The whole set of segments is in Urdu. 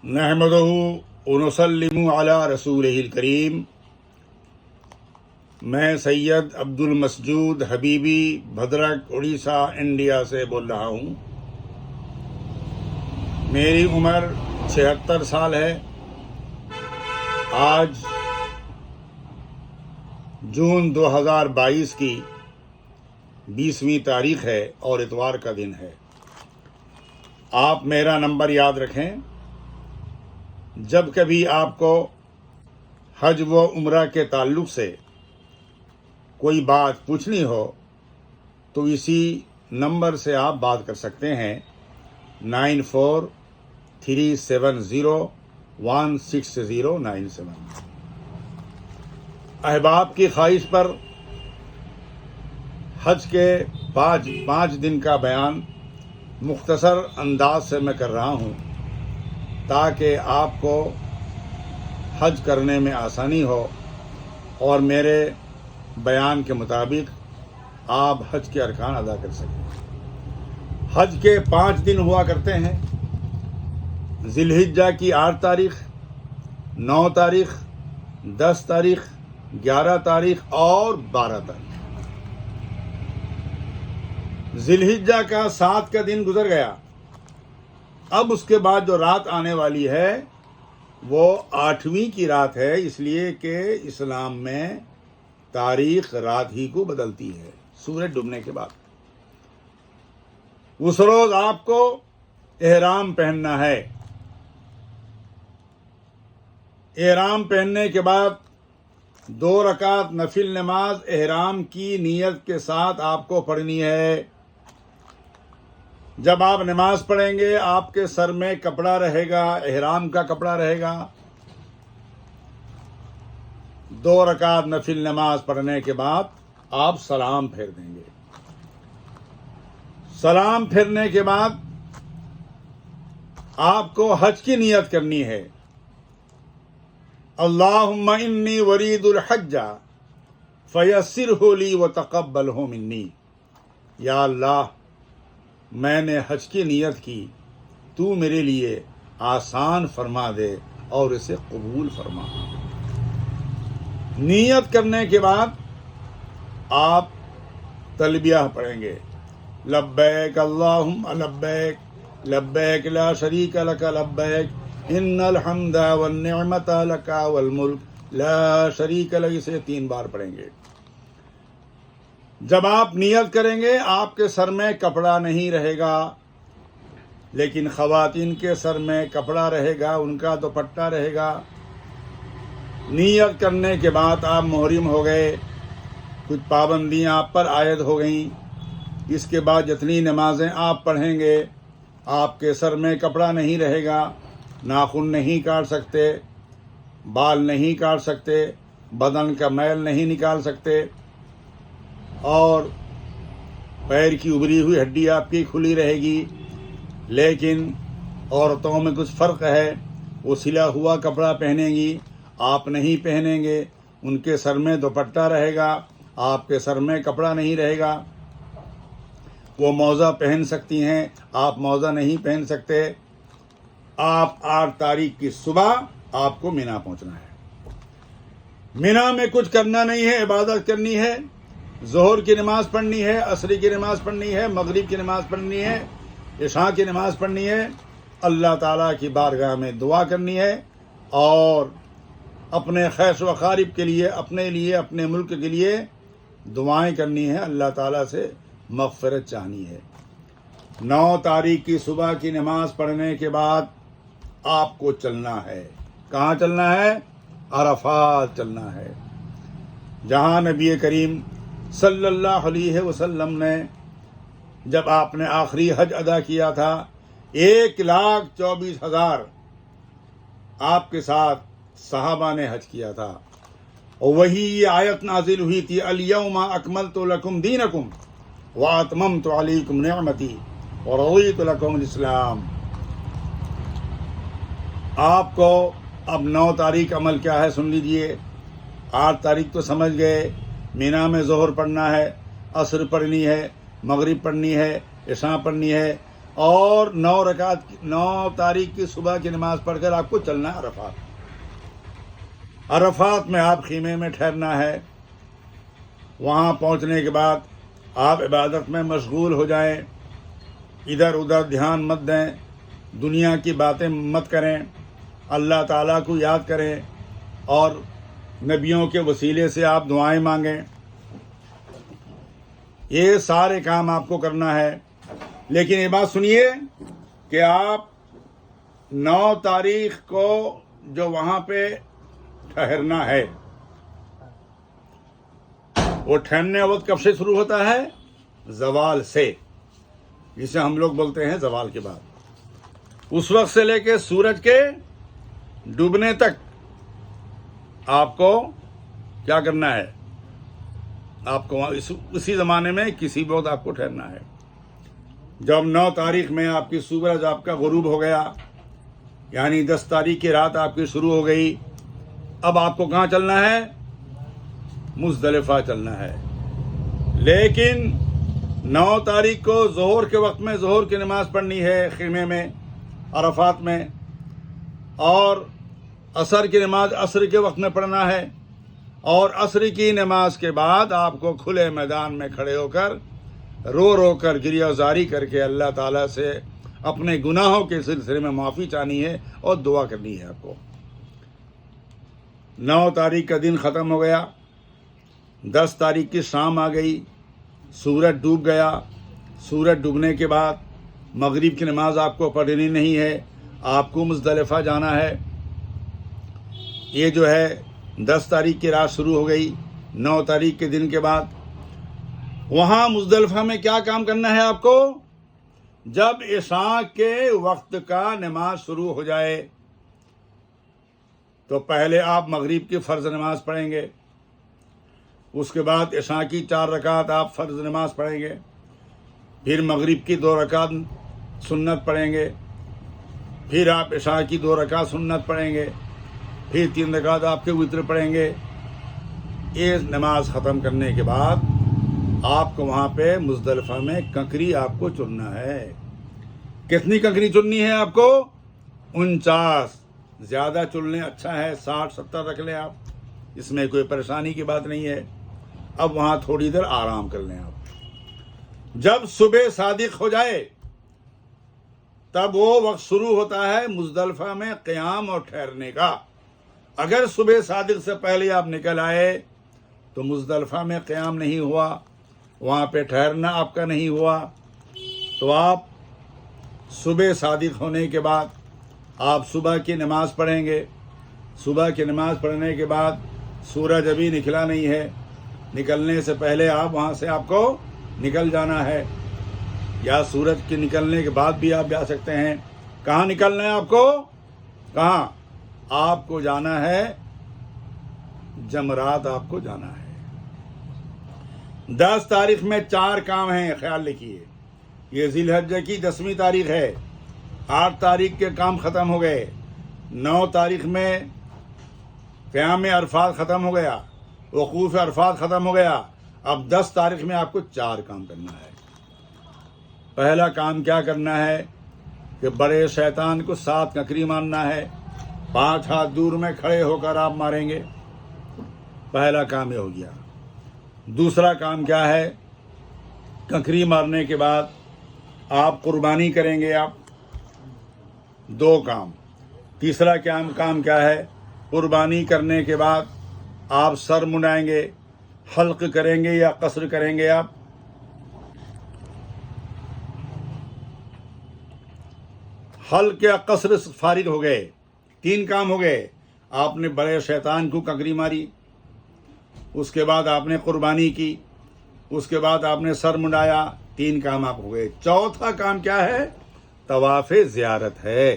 نحمدہ ونسلم علی رسولہ الکریم۔ میں سید عبد المسجود حبیبی بھدرک اڑیسہ انڈیا سے بول رہا ہوں۔ میری عمر 76 سال ہے۔ آج جون 2022 کی 20ویں تاریخ ہے اور اتوار کا دن ہے۔ آپ میرا نمبر یاد رکھیں۔ جب کبھی آپ کو حج و عمرہ کے تعلق سے کوئی بات پوچھنی ہو تو اسی نمبر سے آپ بات کر سکتے ہیں 9437016097۔ احباب کی خواہش پر حج کے پانچ دن کا بیان مختصر انداز سے میں کر رہا ہوں تاکہ آپ کو حج کرنے میں آسانی ہو اور میرے بیان کے مطابق آپ حج کے ارکان ادا کر سکیں۔ حج کے 5 دن ہوا کرتے ہیں۔ ذی الحجہ کی 8 تاریخ، 9 تاریخ، 10 تاریخ، 11 تاریخ اور 12 تاریخ۔ ذی الحجہ کا 7 کا دن گزر گیا۔ اب اس کے بعد جو رات آنے والی ہے وہ 8ویں کی رات ہے، اس لیے کہ اسلام میں تاریخ رات ہی کو بدلتی ہے سورج ڈوبنے کے بعد۔ اس روز آپ کو احرام پہننا ہے۔ احرام پہننے کے بعد 2 رکعت نفل نماز احرام کی نیت کے ساتھ آپ کو پڑھنی ہے۔ جب آپ نماز پڑھیں گے آپ کے سر میں کپڑا رہے گا، احرام کا کپڑا رہے گا۔ 2 رکعت نفل نماز پڑھنے کے بعد آپ سلام پھیر دیں گے۔ سلام پھیرنے کے بعد آپ کو حج کی نیت کرنی ہے۔ اللہم انی ارید الحج فیسرہ لی وتقبلہ منی۔ یا اللہ، میں نے حج کی نیت کی، تو میرے لیے آسان فرما دے اور اسے قبول فرما۔ نیت کرنے کے بعد آپ تلبیہ پڑھیں گے، لبیک اللہم لبیک لبیک لا شریک لک لبیک ان الحمد والنعمت لک والملک لا شریک لک، اسے 3 بار پڑھیں گے۔ جب آپ نیت کریں گے آپ کے سر میں کپڑا نہیں رہے گا، لیکن خواتین کے سر میں کپڑا رہے گا، ان کا دوپٹہ رہے گا۔ نیت کرنے کے بعد آپ محرم ہو گئے، کچھ پابندیاں آپ پر عائد ہو گئیں۔ اس کے بعد جتنی نمازیں آپ پڑھیں گے آپ کے سر میں کپڑا نہیں رہے گا، ناخن نہیں کاٹ سکتے، بال نہیں کاٹ سکتے، بدن کا میل نہیں نکال سکتے، اور پیر کی ابری ہوئی ہڈی آپ کی کھلی رہے گی۔ لیکن عورتوں میں کچھ فرق ہے، وہ سلا ہوا کپڑا پہنیں گی، آپ نہیں پہنیں گے۔ ان کے سر میں دوپٹہ رہے گا، آپ کے سر میں کپڑا نہیں رہے گا۔ وہ موزہ پہن سکتی ہیں، آپ موزہ نہیں پہن سکتے۔ آپ 8 تاریخ کی صبح آپ کو مینا پہنچنا ہے۔ مینا میں کچھ کرنا نہیں ہے، عبادت کرنی ہے۔ ظہر کی نماز پڑھنی ہے، عصر کی نماز پڑھنی ہے، مغرب کی نماز پڑھنی ہے، عشاء کی نماز پڑھنی ہے، اللہ تعالیٰ کی بارگاہ میں دعا کرنی ہے اور اپنے خیش و خارب کے لیے، اپنے لیے، اپنے ملک کے لیے دعائیں کرنی ہے، اللہ تعالیٰ سے مغفرت چاہنی ہے۔ 9 تاریخ کی صبح کی نماز پڑھنے کے بعد آپ کو چلنا ہے۔ کہاں چلنا ہے؟ عرفات چلنا ہے، جہاں نبی کریم صلی اللہ علیہ وسلم نے جب آپ نے آخری حج ادا کیا تھا 1,24,000 آپ کے ساتھ صحابہ نے حج کیا تھا، اور وہی یہ آیت نازل ہوئی تھی، الیوم اکملت لکم دینکم واتممت علیکم نعمتی ورضیت لکم الاسلام۔ آپ کو اب 9 تاریخ عمل کیا ہے سن لیجئے۔ 8 تاریخ تو سمجھ گئے، مینا میں ظہر پڑھنا ہے، عصر پڑھنی ہے، مغرب پڑھنی ہے، عشاء پڑھنی ہے، اور 9 تاریخ کی صبح کی نماز پڑھ کر آپ کو چلنا ہے عرفات. عرفات میں آپ خیمے میں ٹھہرنا ہے. وہاں پہنچنے کے بعد آپ عبادت میں مشغول ہو جائیں. ادھر ادھر دھیان مت دیں، دنیا کی باتیں مت کریں، اللہ تعالیٰ کو یاد کریں اور نبیوں کے وسیلے سے آپ دعائیں مانگیں. یہ سارے کام آپ کو کرنا ہے. لیکن یہ بات سنیے کہ آپ 9 تاریخ کو جو وہاں پہ ٹھہرنا ہے، وہ ٹھہرنے وقت کب سے شروع ہوتا ہے؟ زوال سے، جسے ہم لوگ بولتے ہیں زوال کے بعد. اس وقت سے لے کے سورج کے ڈوبنے تک آپ کو کیا کرنا ہے؟ آپ کو اسی زمانے میں کسی وقت آپ کو ٹھہرنا ہے. جب 9 تاریخ میں آپ کی سورج آپ کا غروب ہو گیا، یعنی 10 تاریخ کی رات آپ کی شروع ہو گئی، اب آپ کو کہاں چلنا ہے؟ مزدلفہ چلنا ہے. لیکن 9 تاریخ کو ظہر کے وقت میں ظہر کی نماز پڑھنی ہے خیمے میں عرفات میں، اور عصر کی نماز عصر کے وقت میں پڑھنا ہے. اور عصر کی نماز کے بعد آپ کو کھلے میدان میں کھڑے ہو کر رو رو کر گریہ زاری کر کے اللہ تعالیٰ سے اپنے گناہوں کے سلسلے میں معافی چاہنی ہے اور دعا کرنی ہے آپ کو. 9 تاریخ کا دن ختم ہو گیا، 10 تاریخ کی شام آ گئی، سورج ڈوب گیا. سورج ڈوبنے کے بعد مغرب کی نماز آپ کو پڑھنی نہیں ہے، آپ کو مزدلفہ جانا ہے. یہ جو ہے 10 تاریخ کی رات شروع ہو گئی. 9 تاریخ کے دن کے بعد وہاں مزدلفہ میں کیا کام کرنا ہے آپ کو؟ جب عشاء کے وقت کا نماز شروع ہو جائے تو پہلے آپ مغرب کی فرض نماز پڑھیں گے، اس کے بعد عشاء کی 4 رکعت آپ فرض نماز پڑھیں گے، پھر مغرب کی 2 رکعت سنت پڑھیں گے، پھر آپ عشاء کی 2 رکعت سنت پڑھیں گے، پھر 3 رکعت آپ کے وتر پڑھیں گے. یہ نماز ختم کرنے کے بعد آپ کو وہاں پہ مزدلفہ میں کنکری آپ کو چننا ہے. کتنی کنکری چننی ہے آپ کو؟ 49. زیادہ چن لیں اچھا ہے، 60-70 رکھ لیں آپ، اس میں کوئی پریشانی کی بات نہیں ہے. اب وہاں تھوڑی دیر آرام کر لیں آپ. جب صبح صادق ہو جائے تب وہ وقت شروع ہوتا ہے مزدلفہ میں قیام اور ٹھہرنے کا. اگر صبح صادق سے پہلے آپ نکل آئے تو مزدلفہ میں قیام نہیں ہوا، وہاں پہ ٹھہرنا آپ کا نہیں ہوا. تو آپ صبح صادق ہونے کے بعد آپ صبح کی نماز پڑھیں گے. صبح کی نماز پڑھنے کے بعد سورج ابھی نکلا نہیں ہے، نکلنے سے پہلے آپ وہاں سے آپ کو نکل جانا ہے، یا سورج کے نکلنے کے بعد بھی آپ جا سکتے ہیں. کہاں نکلنا ہے آپ کو؟ کہاں؟ آپ کو جانا ہے جمرات، آپ کو جانا ہے. 10 تاریخ میں 4 کام ہیں، خیال رکھیے. یہ ذی الحجہ کی 10ویں تاریخ ہے. 8 تاریخ کے کام ختم ہو گئے. 9 تاریخ میں قیام عرفات ختم ہو گیا، وقوف عرفات ختم ہو گیا. اب 10 تاریخ میں آپ کو 4 کام کرنا ہے. پہلا کام کیا کرنا ہے کہ بڑے شیطان کو 7 کنکری مارنا ہے. 5 ہاتھ دور میں کھڑے ہو کر آپ ماریں گے. پہلا کام یہ ہو گیا. دوسرا کام کیا ہے؟ کنکری مارنے کے بعد آپ قربانی کریں گے. آپ 2 کام. تیسرا کام کیا ہے؟ قربانی کرنے کے بعد آپ سر منڈائیں گے، حلق کریں گے یا قصر کریں گے. آپ حلق یا قصر فارغ ہو گئے. 3 کام ہو گئے. آپ نے بڑے شیطان کو کنکری ماری، اس کے بعد آپ نے قربانی کی، اس کے بعد آپ نے سر منڈایا. 3 کام آپ ہو گئے. چوتھا کام کیا ہے؟ طواف زیارت ہے.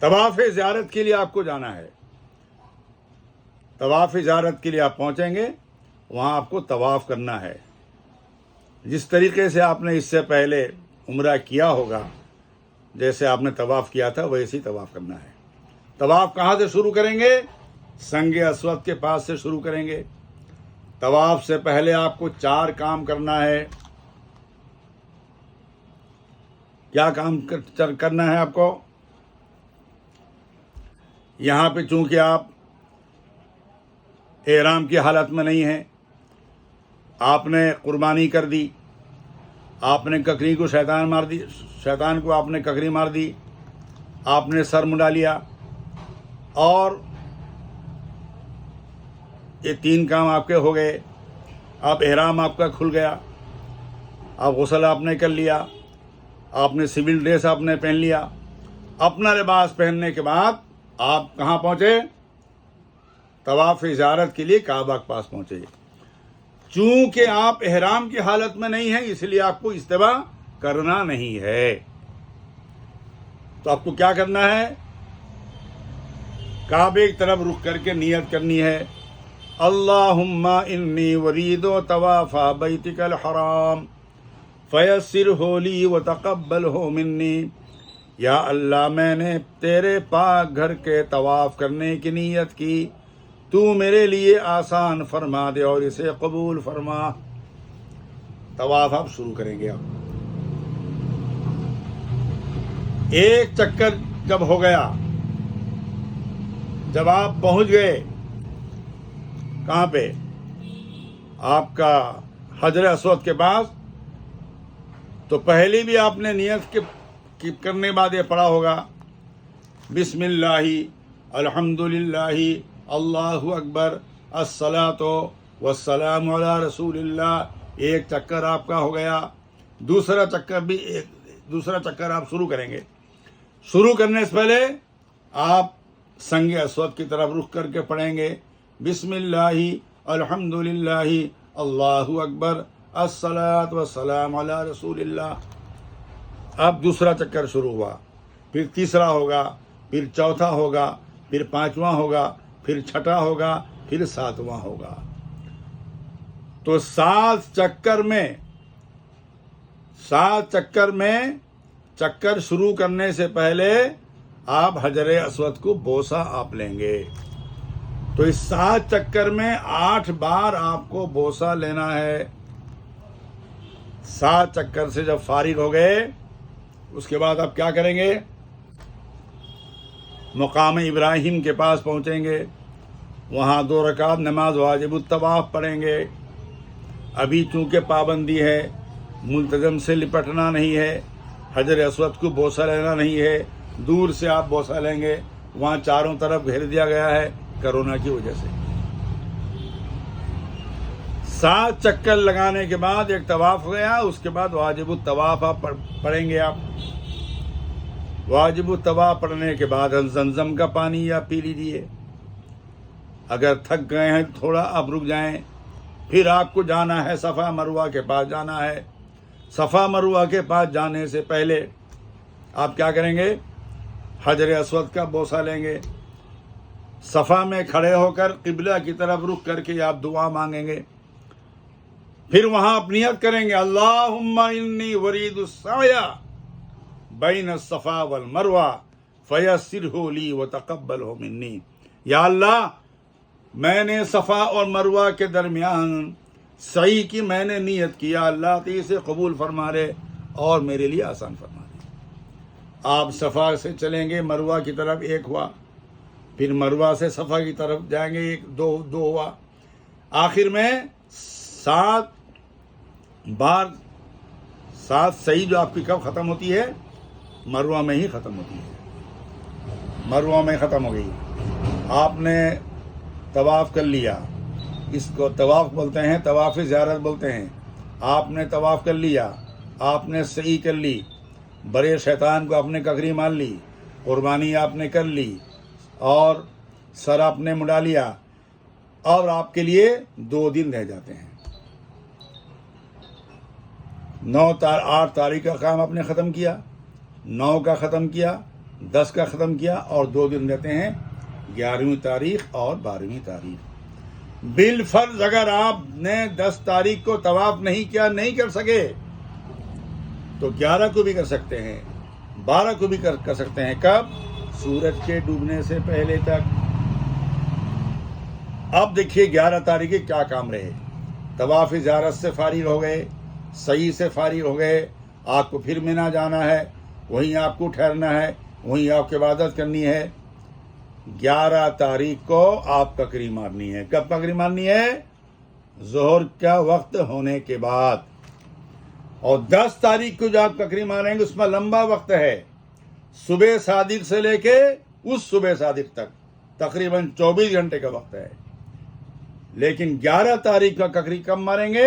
طواف زیارت کے لیے آپ کو جانا ہے. طواف زیارت کے لیے آپ پہنچیں گے، وہاں آپ کو طواف کرنا ہے. جس طریقے سے آپ نے اس سے پہلے عمرہ کیا ہوگا، جیسے آپ نے طواف کیا تھا ویسے ہی طواف کرنا ہے. طواف کہاں سے شروع کریں گے؟ سنگ اسود کے پاس سے شروع کریں گے. طواف سے پہلے آپ کو 4 کام کرنا ہے. کیا کام کرنا ہے آپ کو؟ یہاں پہ چونکہ آپ احرام کی حالت میں نہیں ہیں، آپ نے قربانی کر دی، آپ نے ککری کو شیطان کو آپ نے ککری مار دی، آپ نے سر منڈا لیا، اور یہ 3 کام آپ کے ہو گئے۔ اب احرام آپ کا کھل گیا، اب غسل آپ نے کر لیا، آپ نے سول ڈریس آپ نے پہن لیا۔ اپنا لباس پہننے کے بعد آپ کہاں پہنچے؟ طواف زیارت کے لیے کعبہ کے پاس پہنچے۔ چونکہ آپ احرام کی حالت میں نہیں ہیں، اس لیے آپ کو استباء کرنا نہیں ہے۔ تو آپ کو کیا کرنا ہے؟ کعبے کی طرف رخ کر کے نیت کرنی ہے، اللہم انی ارید طواف بیتک الحرام فیسرہ لی وتقبلہ منی۔ یا اللہ، میں نے تیرے پاک گھر کے طواف کرنے کی نیت کی، تو میرے لیے آسان فرما دے اور اسے قبول فرما۔ طواف آپ شروع کریں گے۔ آپ ایک چکر جب ہو گیا، جب آپ پہنچ گئے کہاں پہ؟ آپ کا حجر اسود کے پاس، تو پہلے بھی آپ نے نیت کی کرنے کے بعد یہ پڑھا ہوگا، بسم اللہ الحمد للہ اللہ اکبر الصلاۃ والسلام علی رسول اللہ۔ ایک چکر آپ کا ہو گیا۔ دوسرا چکر آپ شروع کریں گے۔ شروع کرنے سے پہلے آپ سنگ اسود کی طرف رخ کر کے پڑھیں گے، بسم اللہ الحمد للہ اللہ اکبر الصلاۃ والسلام علی رسول اللہ۔ اب دوسرا چکر شروع ہوا، پھر تیسرا ہوگا، پھر چوتھا ہوگا، پھر 5واں ہوگا، پھر 6واں ہوگا، پھر 7واں ہوگا۔ تو 7 چکر میں چکر شروع کرنے سے پہلے آپ حجر اسود کو بوسہ آپ لیں گے۔ تو اس 7 چکر میں 8 بار آپ کو بوسہ لینا ہے۔ 7 چکر سے جب فارغ ہو گئے، اس کے بعد آپ کیا کریں گے؟ مقام ابراہیم کے پاس پہنچیں گے، وہاں 2 رکعت نماز واجب الطواف پڑھیں گے۔ ابھی چونکہ پابندی ہے، ملتزم سے لپٹنا نہیں ہے، حجر اسود کو بوسہ لینا نہیں ہے، دور سے آپ بوسہ لیں گے۔ وہاں چاروں طرف گھیر دیا گیا ہے کرونا کی وجہ سے۔ 7 چکر لگانے کے بعد ایک طواف ہو گیا، اس کے بعد واجب الطواف آپ پڑھیں گے۔ آپ واجب الطواف پڑھنے کے بعد زمزم کا پانی یا پی لیجیے۔ اگر تھک گئے ہیں تھوڑا آپ رک جائیں۔ پھر آپ کو جانا ہے صفا مروہ کے پاس جانا ہے۔ صفا مروہ کے پاس جانے سے پہلے آپ کیا کریں گے؟ حجر اسود کا بوسہ لیں گے۔ صفا میں کھڑے ہو کر قبلہ کی طرف رخ کر کے آپ دعا مانگیں گے۔ پھر وہاں آپ نیت کریں گے، اللہم انی ارید السعی بین الصفا والمروہ فیسرہ لی وتقبلہ منی۔ یا اللہ، میں نے صفا اور مروہ کے درمیان سعی کی میں نے نیت کیا، اللہ تو اسے قبول فرما لے اور میرے لیے آسان فرما دے۔ آپ صفا سے چلیں گے مروہ کی طرف، 1 ہوا، پھر مروہ سے صفا کی طرف جائیں گے، 2 ہوا، آخر میں 7 بار 7 سعی جو آپ کی کب ختم ہوتی ہے؟ مروہ میں ہی ختم ہوتی ہے۔ مروہ میں ختم ہو گئی، آپ نے طواف کر لیا، اس کو طواف بولتے ہیں، طواف زیارت بولتے ہیں۔ آپ نے طواف کر لیا، آپ نے سعی کر لی، برے شیطان کو آپ نے ککری مار لی، قربانی آپ نے کر لی، اور سر آپ نے مڈا لیا، اور آپ کے لیے 2 دن رہ جاتے ہیں۔ 8 تاریخ کا کام آپ نے ختم کیا، 9 کا ختم کیا، 10 کا ختم کیا، اور 2 دن رہتے ہیں، 11ویں تاریخ اور 12ویں تاریخ۔ بالفرض اگر آپ نے 10 تاریخ کو طواف نہیں کیا، نہیں کر سکے، تو 11 کو بھی کر سکتے ہیں، 12 کو بھی کر سکتے ہیں۔ کب؟ سورج کے ڈوبنے سے پہلے تک۔ اب دیکھیے 11 تاریخ کے کیا کام رہے۔ طواف زیارت سے فارغ ہو گئے، سعی سے فارغ ہو گئے، آپ کو پھر مینا جانا ہے، وہیں آپ کو ٹھہرنا ہے، وہیں آپ کی عبادت کرنی ہے۔ 11 تاریخ کو آپ ککری مارنی ہے۔ کب ککری مارنی ہے؟ ظہر کا وقت ہونے کے بعد۔ اور 10 تاریخ کو جو آپ ککری ماریں گے اس میں لمبا وقت ہے، صبح صادق سے لے کے اس صبح صادق تک تقریباً 24 گھنٹے کا وقت ہے۔ لیکن 11 تاریخ کا ککری کب ماریں گے؟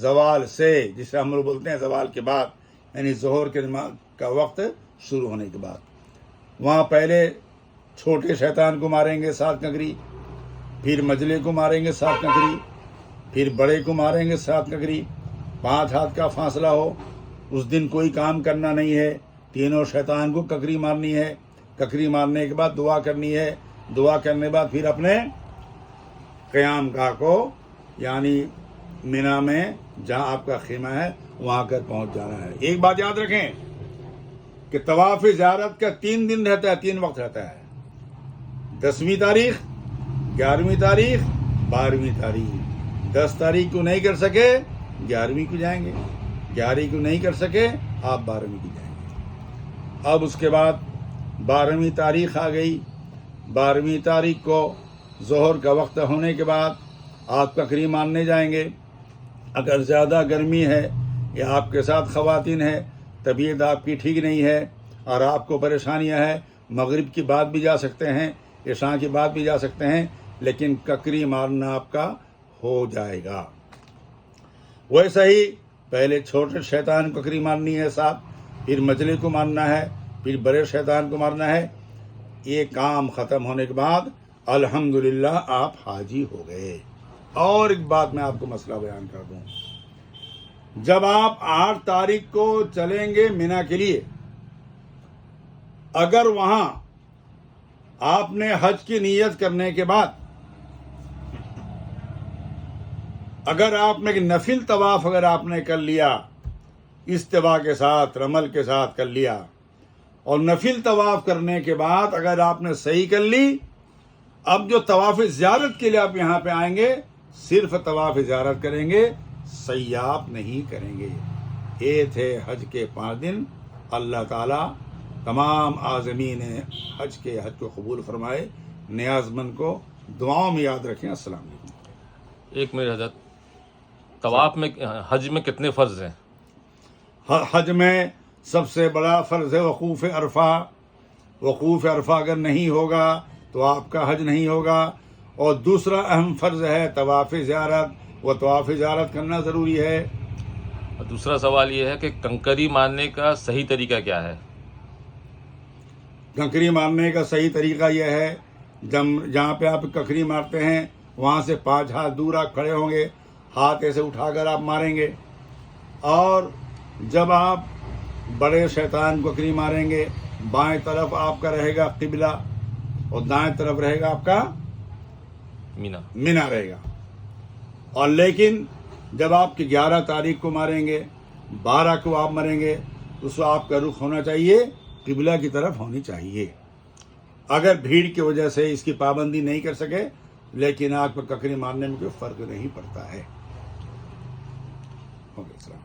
زوال سے، جسے ہم لوگ بولتے ہیں زوال کے بعد، یعنی ظہر کے نماز کا وقت شروع ہونے کے بعد۔ وہاں پہلے چھوٹے شیطان کو ماریں گے 7 ککری، پھر مجلے کو ماریں گے 7 ککری، پھر بڑے کو ماریں گے 7 ککری۔ 5 ہاتھ کا فاصلہ ہو، اس دن کوئی کام کرنا نہیں ہے، تینوں شیطان کو ککری مارنی ہے۔ ککری مارنے کے بعد دعا کرنی ہے، دعا کرنے کے بعد پھر اپنے قیام گاہ کو، یعنی مینا میں جہاں آپ کا خیمہ ہے وہاں کر پہنچ جانا ہے۔ ایک بات یاد رکھیں کہ طواف زیارت کا 3 دن رہتا ہے، 3 وقت رہتا ہے۔ 10ویں تاریخ، 11ویں تاریخ، 12ویں تاریخ۔ 10 تاریخ کو نہیں کر سکے 11ویں کو جائیں گے، 11ویں کو نہیں کر سکے آپ 12ویں کو جائیں گے۔ اب اس کے بعد 12ویں تاریخ آ گئی۔ 12ویں تاریخ کو ظہر کا وقت ہونے کے بعد آپ ککری مارنے جائیں گے۔ اگر زیادہ گرمی ہے یا آپ کے ساتھ خواتین ہیں، طبیعت آپ کی ٹھیک نہیں ہے اور آپ کو پریشانیاں ہیں، مغرب کی بعد بھی جا سکتے ہیں، عشاء کی بعد بھی جا سکتے ہیں، لیکن ککری مارنا آپ کا ہو جائے گا۔ ویسا ہی پہلے چھوٹے شیطان کو ککری مارنی ہے 7، پھر مجلے کو مارنا ہے، پھر بڑے شیطان کو مارنا ہے۔ یہ کام ختم ہونے کے بعد الحمدللہ آپ حاجی ہو گئے۔ اور ایک بات میں آپ کو مسئلہ بیان کر دوں، جب آپ 8 تاریخ کو چلیں گے مینا کے لیے، اگر وہاں آپ نے حج کی نیت کرنے کے بعد اگر آپ نے نفل طواف اگر آپ نے کر لیا، استوا کے ساتھ، رمل کے ساتھ کر لیا، اور نفل طواف کرنے کے بعد اگر آپ نے صحیح کر لی، اب جو طواف زیارت کے لیے آپ یہاں پہ آئیں گے صرف طواف زیارت کریں گے، سیاح نہیں کریں گے۔ یہ تھے حج کے 5 دن۔ اللہ تعالیٰ تمام عازمین حج کے حج کو قبول فرمائے۔ نیاز مند کو دعاؤں میں یاد رکھیں۔ السلام علیکم۔ ایک منٹ حضرت، طواف میں حج میں کتنے فرض ہیں؟ حج میں سب سے بڑا فرض ہے وقوف عرفہ۔ وقوف عرفہ اگر نہیں ہوگا تو آپ کا حج نہیں ہوگا۔ اور دوسرا اہم فرض ہے طواف زیارت، وہ طواف زیارت کرنا ضروری ہے۔ اور دوسرا سوال یہ ہے کہ کنکری مارنے کا صحیح طریقہ کیا ہے؟ ککری مارنے کا صحیح طریقہ یہ ہے، جہاں پہ آپ ککری مارتے ہیں وہاں سے 5 ہاتھ دور آپ کھڑے ہوں گے، ہاتھ ایسے اٹھا کر آپ ماریں گے۔ اور جب آپ بڑے شیطان کو ککری ماریں گے، بائیں طرف آپ کا رہے گا قبلہ اور دائیں طرف رہے گا آپ کا مینا رہے گا۔ اور لیکن جب آپ کی 11 تاریخ کو ماریں گے، 12 کو آپ مریں گے، اس کو آپ کا رخ ہونا چاہیے قبلہ کی طرف ہونی چاہیے۔ اگر بھیڑ کی وجہ سے اس کی پابندی نہیں کر سکے، لیکن آپ کو ککری مارنے میں کوئی فرق نہیں پڑتا ہے۔ اوکے، السلام۔